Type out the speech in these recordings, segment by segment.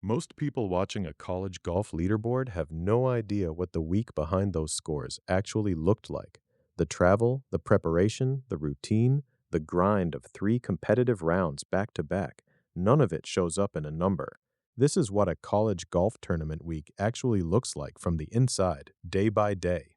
Most people watching a college golf leaderboard have no idea what the week behind those scores actually looked like. The travel, the preparation, the routine, the grind of 3 competitive rounds back to back, none of it shows up in a number. This is what a college golf tournament week actually looks like from the inside, day by day.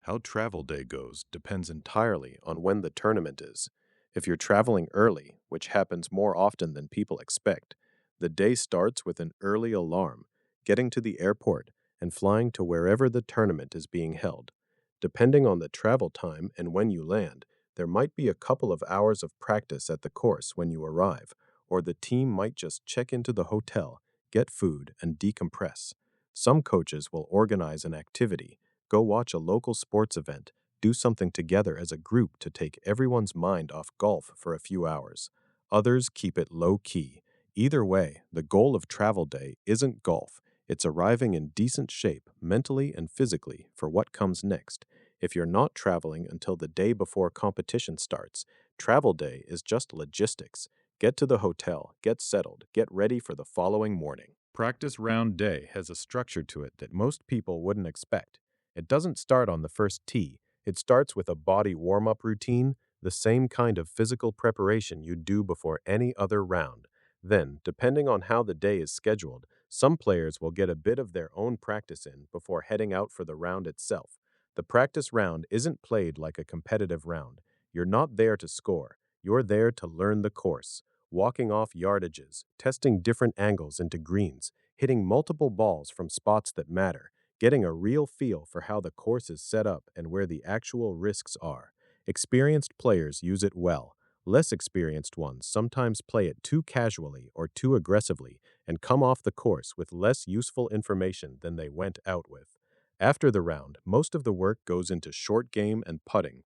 How travel day goes depends entirely on when the tournament is. If you're traveling early, which happens more often than people expect, the day starts with an early alarm, getting to the airport and flying to wherever the tournament is being held. Depending on the travel time and when you land, there might be a couple of hours of practice at the course when you arrive, or the team might just check into the hotel, get food, and decompress. Some coaches will organize an activity, go watch a local sports event, do something together as a group to take everyone's mind off golf for a few hours. Others keep it low key. Either way, the goal of travel day isn't golf. It's arriving in decent shape, mentally and physically, for what comes next. If you're not traveling until the day before competition starts, travel day is just logistics. Get to the hotel, get settled, get ready for the following morning. Practice round day has a structure to it that most people wouldn't expect. It doesn't start on the first tee. It starts with a body warm-up routine, the same kind of physical preparation you'd do before any other round. Then, depending on how the day is scheduled, some players will get a bit of their own practice in before heading out for the round itself. The practice round isn't played like a competitive round. You're not there to score. You're there to learn the course, walking off yardages, testing different angles into greens, hitting multiple balls from spots that matter, getting a real feel for how the course is set up and where the actual risks are. Experienced players use it well. Less experienced ones sometimes play it too casually or too aggressively and come off the course with less useful information than they went out with. After the round, most of the work goes into short game and putting.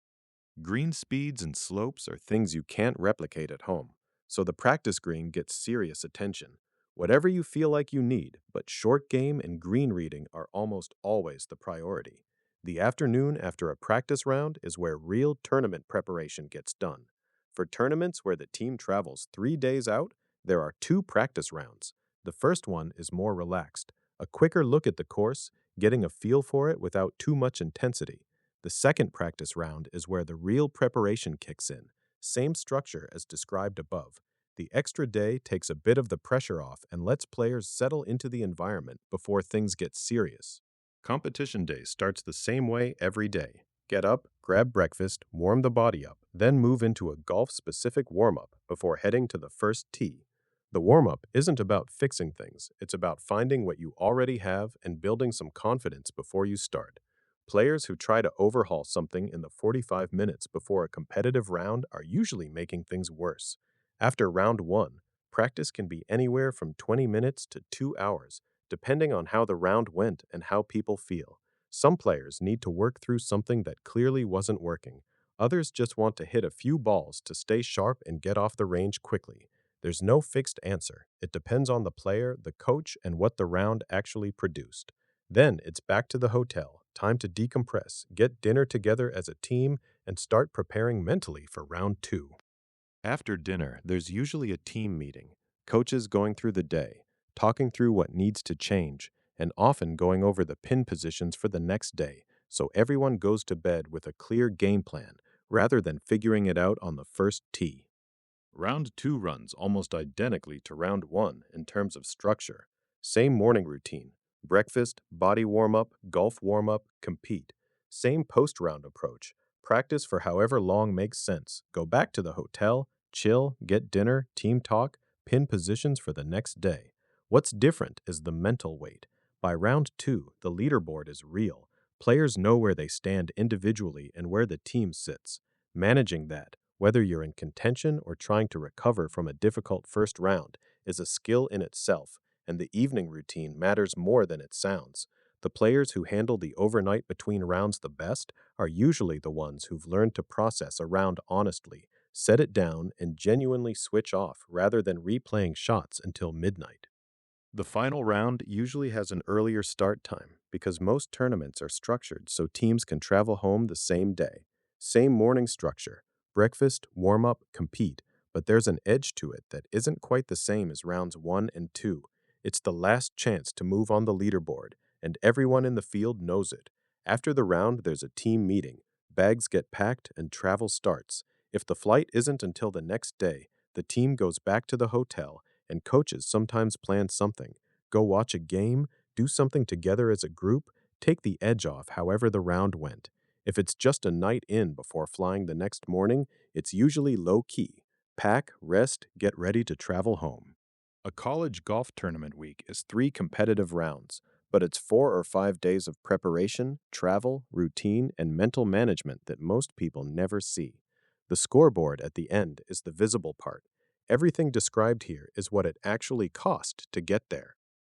Green speeds and slopes are things you can't replicate at home, so the practice green gets serious attention. Whatever you feel like you need, but short game and green reading are almost always the priority. The afternoon after a practice round is where real tournament preparation gets done. For tournaments where the team travels 3 days out, there are 2 practice rounds. The first one is more relaxed, a quicker look at the course, getting a feel for it without too much intensity. The second practice round is where the real preparation kicks in, same structure as described above. The extra day takes a bit of the pressure off and lets players settle into the environment before things get serious. Competition day starts the same way every day. Get up, grab breakfast, warm the body up, then move into a golf-specific warm-up before heading to the first tee. The warm-up isn't about fixing things, it's about finding what you already have and building some confidence before you start. Players who try to overhaul something in the 45 minutes before a competitive round are usually making things worse. After round 1, practice can be anywhere from 20 minutes to 2 hours, depending on how the round went and how people feel. Some players need to work through something that clearly wasn't working. Others just want to hit a few balls to stay sharp and get off the range quickly. There's no fixed answer. It depends on the player, the coach, and what the round actually produced. Then it's back to the hotel, time to decompress, get dinner together as a team, and start preparing mentally for round 2. After dinner, there's usually a team meeting, coaches going through the day, talking through what needs to change, and often going over the pin positions for the next day, so everyone goes to bed with a clear game plan rather than figuring it out on the first tee. Round 2 runs almost identically to round 1 in terms of structure. Same morning routine: breakfast, body warm-up, golf warm-up, compete. Same post-round approach: practice for however long makes sense, go back to the hotel, chill, get dinner, team talk, pin positions for the next day. What's different is the mental weight. By round 2, the leaderboard is real. Players know where they stand individually and where the team sits. Managing that, whether you're in contention or trying to recover from a difficult first round, is a skill in itself, and the evening routine matters more than it sounds. The players who handle the overnight between rounds the best are usually the ones who've learned to process a round honestly, set it down, and genuinely switch off rather than replaying shots until midnight. The final round usually has an earlier start time because most tournaments are structured so teams can travel home the same day. Same morning structure: breakfast, warm-up, compete, but there's an edge to it that isn't quite the same as rounds 1 and 2. It's the last chance to move on the leaderboard, and everyone in the field knows it. After the round, there's a team meeting. Bags get packed and travel starts. If the flight isn't until the next day, the team goes back to the hotel, and coaches sometimes plan something. Go watch a game, do something together as a group, take the edge off however the round went. If it's just a night in before flying the next morning, it's usually low-key. Pack, rest, get ready to travel home. A college golf tournament week is 3 competitive rounds, but it's 4 or 5 days of preparation, travel, routine, and mental management that most people never see. The scoreboard at the end is the visible part. Everything described here is what it actually cost to get there.